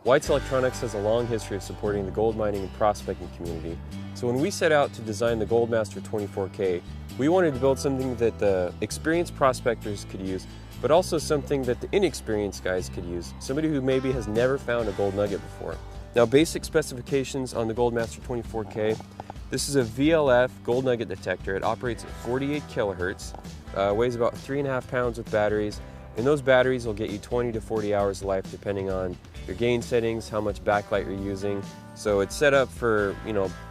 White's Electronics has a long history of supporting the gold mining and prospecting community. So when we set out to design the Goldmaster 24K, we wanted to build something that the experienced prospectors could use, but also something that the inexperienced guys could use, somebody who maybe has never found a gold nugget before. Now, basic specifications on the Goldmaster 24K. This is a VLF gold nugget detector. It operates at 48 kilohertz, weighs about 3.5 pounds with batteries, and those batteries will get you 20 to 40 hours of life depending on your gain settings, how much backlight you're using. So it's set up for,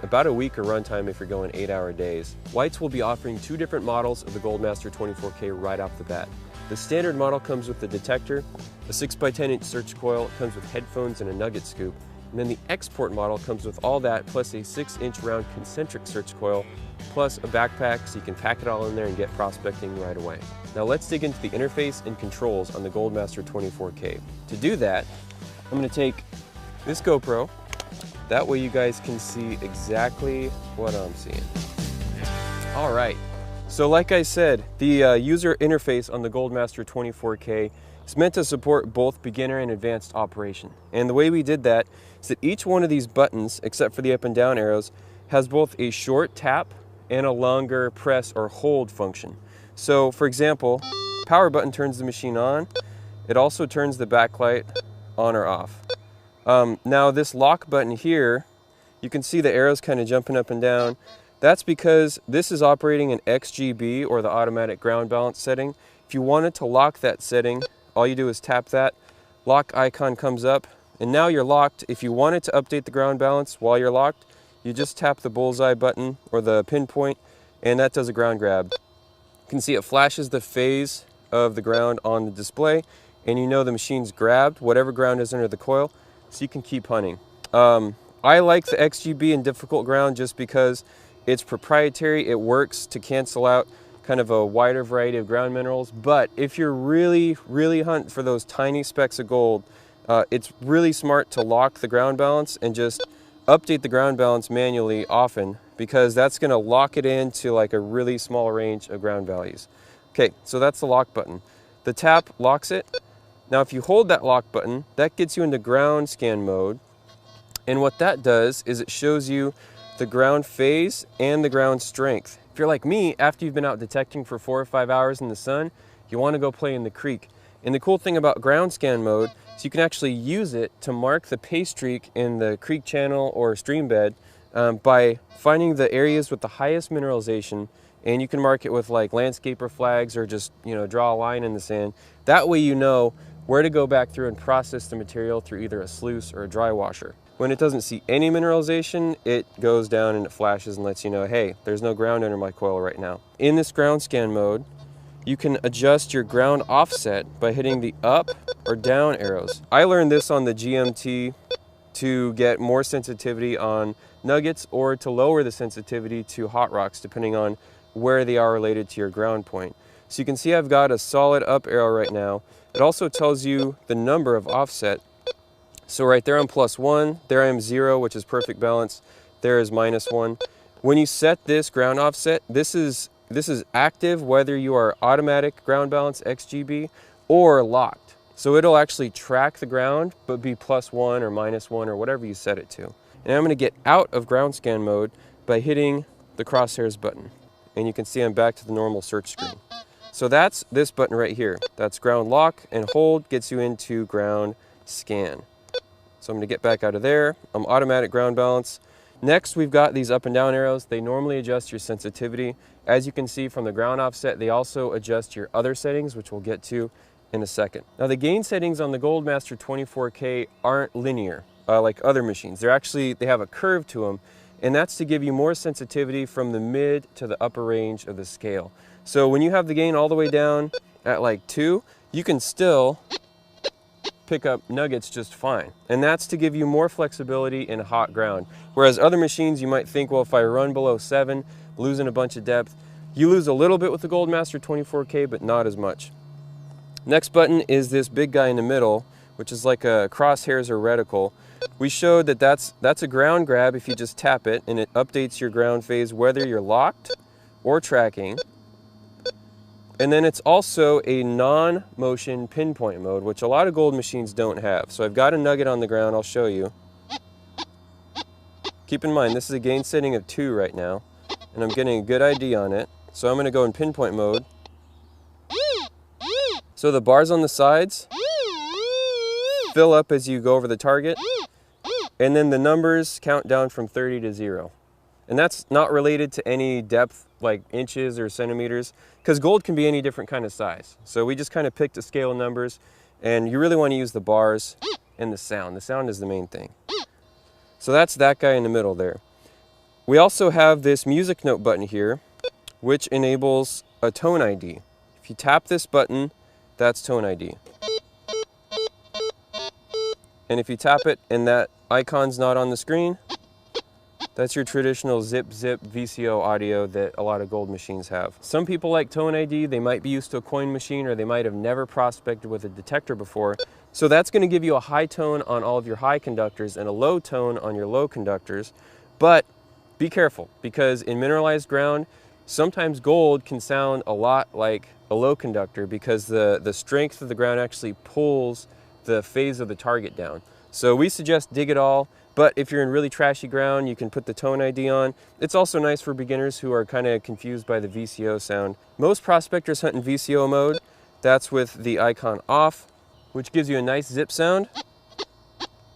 about a week of runtime if you're going 8-hour days. White's will be offering 2 different models of the Goldmaster 24K right off the bat. The standard model comes with the detector, a 6x10-inch search coil. It comes with headphones and a nugget scoop. And then the export model comes with all that, plus a 6-inch round concentric search coil, plus a backpack so you can pack it all in there and get prospecting right away. Now let's dig into the interface and controls on the Goldmaster 24K. To do that, I'm going to take this GoPro. That way you guys can see exactly what I'm seeing. All right, so like I said, the user interface on the Goldmaster 24K is meant to support both beginner and advanced operation. And the way we did that is that each one of these buttons, except for the up and down arrows, has both a short tap and a longer press or hold function. So for example, power button turns the machine on. It also turns the backlight on or off. Now this lock button here, you can see the arrows kind of jumping up and down. That's because this is operating in XGB, or the automatic ground balance setting. If you wanted to lock that setting, all you do is tap that, lock icon comes up, and now you're locked. If you wanted to update the ground balance while you're locked, you just tap the bullseye button or the pinpoint, and that does a ground grab. You can see it flashes the phase of the ground on the display, and you know the machine's grabbed whatever ground is under the coil, so you can keep hunting. I like the XGB in difficult ground just because it's proprietary. It works to cancel out kind of a wider variety of ground minerals. But if you're really hunting for those tiny specks of gold, it's really smart to lock the ground balance and just update the ground balance manually often, because that's going to lock it into like a really small range of ground values. Okay, so that's the lock button. The tap locks it. Now if you hold that lock button, that gets you into ground scan mode. And what that does is it shows you the ground phase and the ground strength. If you're like me, after you've been out detecting for 4 or 5 hours in the sun, you want to go play in the creek. And the cool thing about ground scan mode is you can actually use it to mark the pay streak in the creek channel or stream bed by finding the areas with the highest mineralization, and you can mark it with like landscaper flags or just draw a line in the sand. That way you know where to go back through and process the material through either a sluice or a dry washer. When it doesn't see any mineralization, it goes down and it flashes and lets you know, hey, there's no ground under my coil right now. In this ground scan mode, you can adjust your ground offset by hitting the up or down arrows. I learned this on the Gmt to get more sensitivity on nuggets, or to lower the sensitivity to hot rocks depending on where they are related to your ground point. So you can see I've got a solid up arrow right now. It also tells you the number of offset. So right there I'm +1, there I am 0, which is perfect balance. There is -1. When you set this ground offset, this is active whether you are automatic ground balance XGB or locked. So it'll actually track the ground but be +1 or -1 or whatever you set it to. And I'm going to get out of ground scan mode by hitting the crosshairs button. And you can see I'm back to the normal search screen. So that's this button right here. That's ground lock, and hold gets you into ground scan. So I'm going to get back out of there. I'm automatic ground balance. Next, we've got these up and down arrows. They normally adjust your sensitivity. As you can see from the ground offset, they also adjust your other settings, which we'll get to in a second. Now the gain settings on the Goldmaster 24K aren't linear like other machines. They have a curve to them, and that's to give you more sensitivity from the mid to the upper range of the scale. So when you have the gain all the way down at like 2, you can still pick up nuggets just fine. And that's to give you more flexibility in hot ground. Whereas other machines, you might think, well, if I run below 7, losing a bunch of depth. You lose a little bit with the Goldmaster 24K, but not as much. Next button is this big guy in the middle, which is like a crosshairs or reticle. We showed that that's a ground grab if you just tap it, and it updates your ground phase whether you're locked or tracking. And then it's also a non-motion pinpoint mode, which a lot of gold machines don't have. So I've got a nugget on the ground, I'll show you. Keep in mind, this is a gain setting of 2 right now, and I'm getting a good ID on it. So I'm going to go in pinpoint mode. So the bars on the sides fill up as you go over the target, and then the numbers count down from 30 to 0. And that's not related to any depth like inches or centimeters, because gold can be any different kind of size. So we just kind of picked a scale of numbers, and you really want to use the bars and the sound. The sound is the main thing. So that's that guy in the middle there. We also have this music note button here, which enables a tone ID. If you tap this button, that's tone ID. And if you tap it and that icon's not on the screen, that's your traditional zip VCO audio that a lot of gold machines have. Some people like tone ID, they might be used to a coin machine, or they might have never prospected with a detector before. So that's going to give you a high tone on all of your high conductors and a low tone on your low conductors. But be careful, because in mineralized ground, sometimes gold can sound a lot like a low conductor, because the strength of the ground actually pulls the phase of the target down. So we suggest dig it all, but if you're in really trashy ground, you can put the tone ID on. It's also nice for beginners who are kind of confused by the VCO sound. Most prospectors hunt in VCO mode. That's with the icon off, which gives you a nice zip sound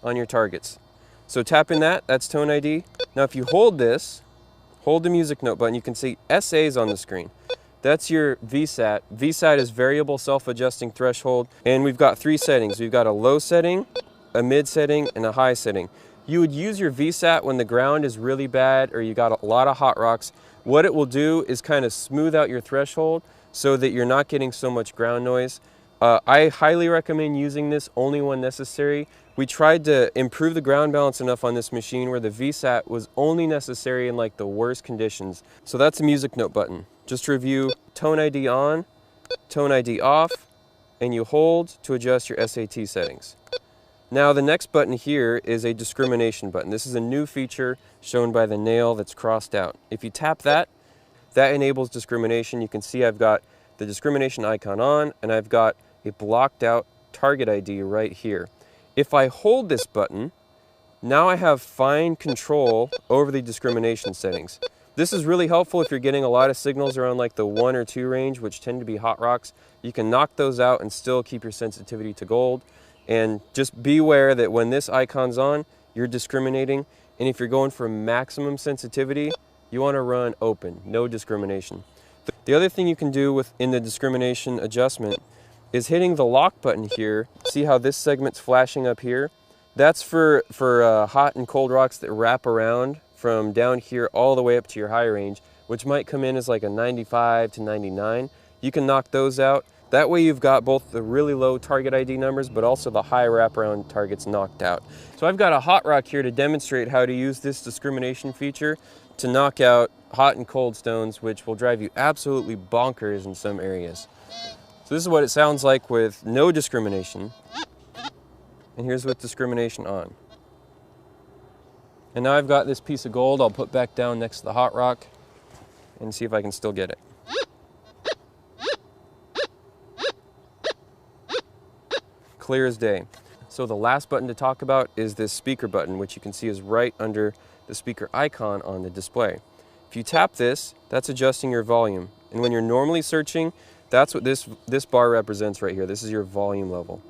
on your targets. So tap in that, that's tone ID. Now if you hold this, hold the music note button, you can see SA's on the screen. That's your VSAT. VSAT is variable self-adjusting threshold, and we've got 3 settings. We've got a low setting, a mid setting, and a high setting. You would use your VSAT when the ground is really bad or you got a lot of hot rocks. What it will do is kind of smooth out your threshold so that you're not getting so much ground noise. I highly recommend using this only when necessary. We tried to improve the ground balance enough on this machine where the VSAT was only necessary in like the worst conditions. So that's the music note button. Just to review, tone ID on, tone ID off, and you hold to adjust your SAT settings. Now the next button here is a discrimination button. This is a new feature shown by the nail that's crossed out. If you tap that, that enables discrimination. You can see I've got the discrimination icon on, and I've got a blocked out target ID right here. If I hold this button, now I have fine control over the discrimination settings. This is really helpful if you're getting a lot of signals around like the 1 or 2 range, which tend to be hot rocks. You can knock those out and still keep your sensitivity to gold. And just be aware that when this icon's on, you're discriminating. And if you're going for maximum sensitivity, you want to run open, no discrimination. The other thing you can do within the discrimination adjustment is hitting the lock button here. See how this segment's flashing up here? That's for hot and cold rocks that wrap around from down here all the way up to your high range, which might come in as like a 95 to 99. You can knock those out. That way you've got both the really low target ID numbers, but also the high wraparound targets knocked out. So I've got a hot rock here to demonstrate how to use this discrimination feature to knock out hot and cold stones, which will drive you absolutely bonkers in some areas. So this is what it sounds like with no discrimination. And here's with discrimination on. And now I've got this piece of gold I'll put back down next to the hot rock and see if I can still get it. Clear as day. So the last button to talk about is this speaker button, which you can see is right under the speaker icon on the display. If you tap this, that's adjusting your volume. And when you're normally searching, that's what this bar represents right here. This is your volume level.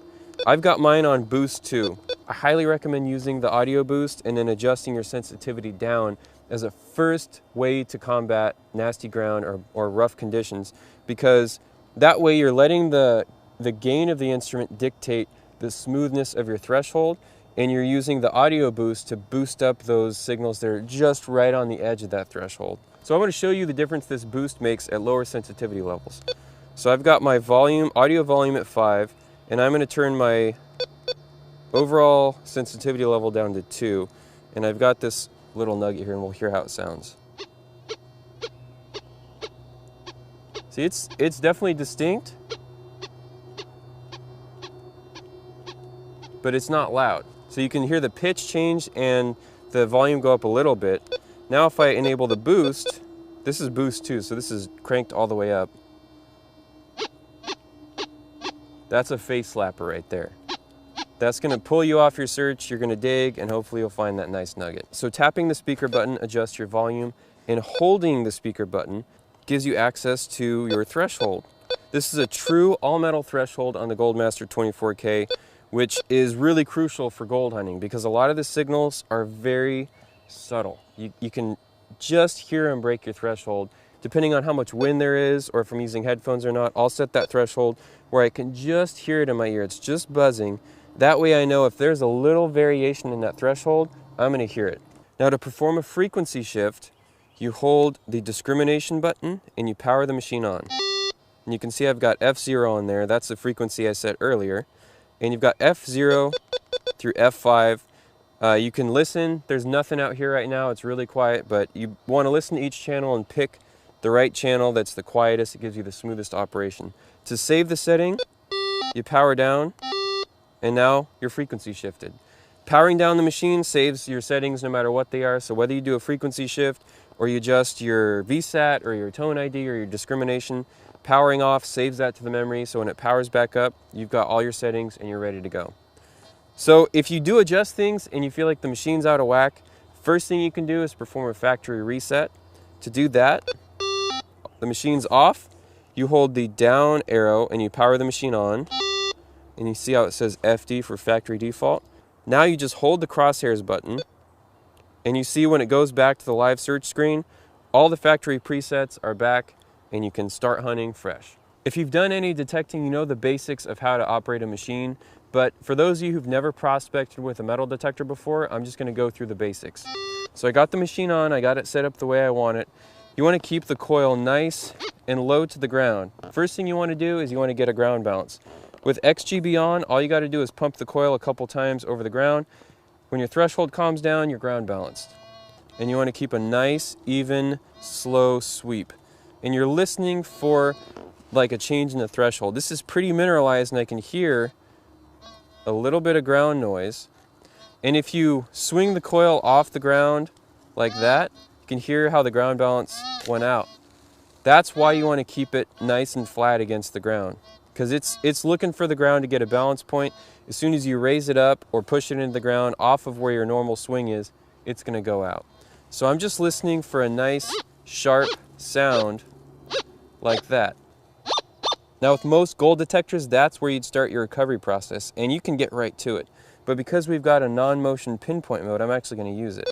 I've got mine on boost 2. I highly recommend using the audio boost and then adjusting your sensitivity down as a first way to combat nasty ground or rough conditions, because that way you're letting the gain of the instrument dictate the smoothness of your threshold, and you're using the audio boost to boost up those signals that are just right on the edge of that threshold. So I want to show you the difference this boost makes at lower sensitivity levels. So I've got my audio volume at 5, and I'm going to turn my overall sensitivity level down to 2, and I've got this little nugget here, and we'll hear how it sounds. See, it's definitely distinct, but it's not loud. So you can hear the pitch change and the volume go up a little bit. Now if I enable the boost, this is boost 2, so this is cranked all the way up. That's a face slapper right there. That's gonna pull you off your search, you're gonna dig, and hopefully you'll find that nice nugget. So tapping the speaker button adjusts your volume, and holding the speaker button gives you access to your threshold. This is a true all-metal threshold on the Goldmaster 24K, which is really crucial for gold hunting because a lot of the signals are very subtle. You can just hear them break your threshold. Depending on how much wind there is or if I'm using headphones or not, I'll set that threshold where I can just hear it in my ear. It's just buzzing. That way I know if there's a little variation in that threshold, I'm going to hear it. Now to perform a frequency shift, you hold the discrimination button and you power the machine on. And you can see I've got F0 on there. That's the frequency I set earlier. And you've got F0 through F5. You can listen. There's nothing out here right now. It's really quiet, but you want to listen to each channel and pick the right channel that's the quietest. It gives you the smoothest operation. To save the setting, you power down, and now your frequency shifted. Powering down the machine saves your settings no matter what they are. So whether you do a frequency shift or you adjust your VSAT or your tone ID or your discrimination, powering off saves that to the memory. So when it powers back up, you've got all your settings and you're ready to go. So if you do adjust things and you feel like the machine's out of whack, first thing you can do is perform a factory reset. To do that, the machine's off, you hold the down arrow and you power the machine on, and you see how it says FD for factory default. Now you just hold the crosshairs button, and you see when it goes back to the live search screen, all the factory presets are back and you can start hunting fresh. If you've done any detecting, you know the basics of how to operate a machine, but for those of you who've never prospected with a metal detector before, I'm just going to go through the basics. So I got the machine on, I got it set up the way I want it. You want to keep the coil nice and low to the ground. First thing you want to do is you want to get a ground balance. With XGB on, all you got to do is pump the coil a couple times over the ground. When your threshold calms down, you're ground balanced. And you want to keep a nice, even, slow sweep. And you're listening for like a change in the threshold. This is pretty mineralized and I can hear a little bit of ground noise. And if you swing the coil off the ground like that, you can hear how the ground balance went out. That's why you want to keep it nice and flat against the ground, because it's looking for the ground to get a balance point. As soon as you raise it up or push it into the ground off of where your normal swing is, it's going to go out. So I'm just listening for a nice sharp sound like that. Now with most gold detectors, that's where you'd start your recovery process, and you can get right to it. But because we've got a non-motion pinpoint mode, I'm actually going to use it.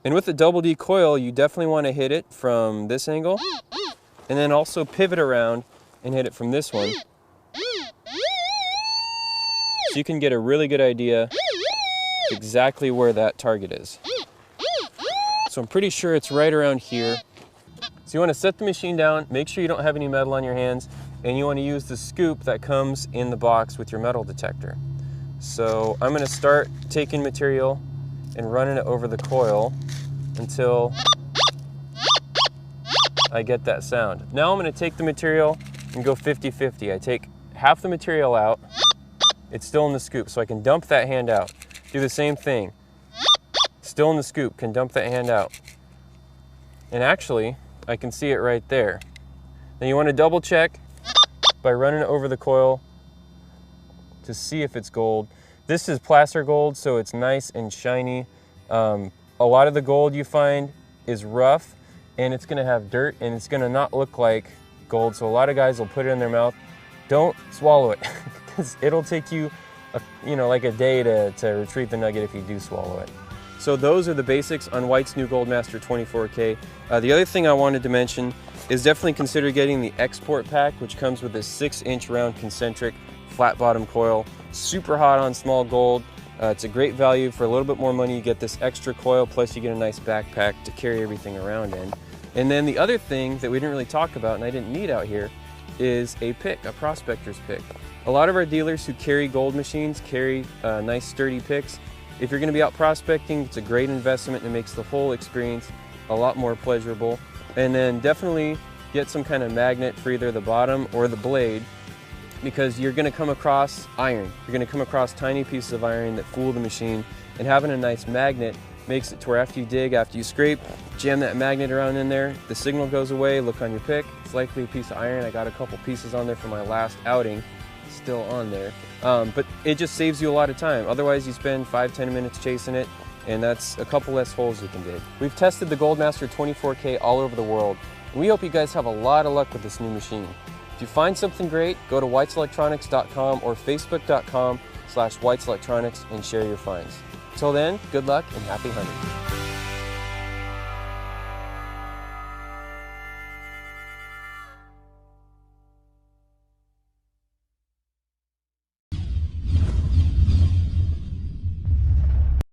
And with the double D coil, you definitely want to hit it from this angle, and then also pivot around and hit it from this one. So you can get a really good idea of exactly where that target is. So I'm pretty sure it's right around here. So you want to set the machine down, make sure you don't have any metal on your hands, and you want to use the scoop that comes in the box with your metal detector. So I'm going to start taking material and running it over the coil until I get that sound. Now I'm going to take the material and go 50-50. I take half the material out, it's still in the scoop, so I can dump that hand out. Do the same thing, still in the scoop, can dump that hand out. And actually, I can see it right there. Then you want to double check by running it over the coil to see if it's gold. This is placer gold, so it's nice and shiny. A lot of the gold you find is rough and it's gonna have dirt and it's gonna not look like gold. So a lot of guys will put it in their mouth. Don't swallow it because it'll take you, like a day to retrieve the nugget if you do swallow it. So those are the basics on White's new Goldmaster 24K. The other thing I wanted to mention is definitely consider getting the export pack, which comes with this 6-inch round concentric flat bottom coil. Super hot on small gold. It's a great value. For a little bit more money, you get this extra coil, plus you get a nice backpack to carry everything around in. And then the other thing that we didn't really talk about, and I didn't need out here, is a pick, a prospector's pick. A lot of our dealers who carry gold machines carry nice sturdy picks. If you're going to be out prospecting, it's a great investment and it makes the whole experience a lot more pleasurable. And then definitely get some kind of magnet for either the bottom or the blade, because you're going to come across iron. You're going to come across tiny pieces of iron that fool the machine, and having a nice magnet makes it to where after you dig, after you scrape, jam that magnet around in there, the signal goes away, look on your pick, it's likely a piece of iron. I got a couple pieces on there from my last outing, still on there. But it just saves you a lot of time. Otherwise you spend 5-10 minutes chasing it, and that's a couple less holes you can dig. We've tested the Goldmaster 24K all over the world, and we hope you guys have a lot of luck with this new machine. If you find something great, go to whiteselectronics.com or facebook.com/whiteselectronics and share your finds. Till then, good luck and happy hunting.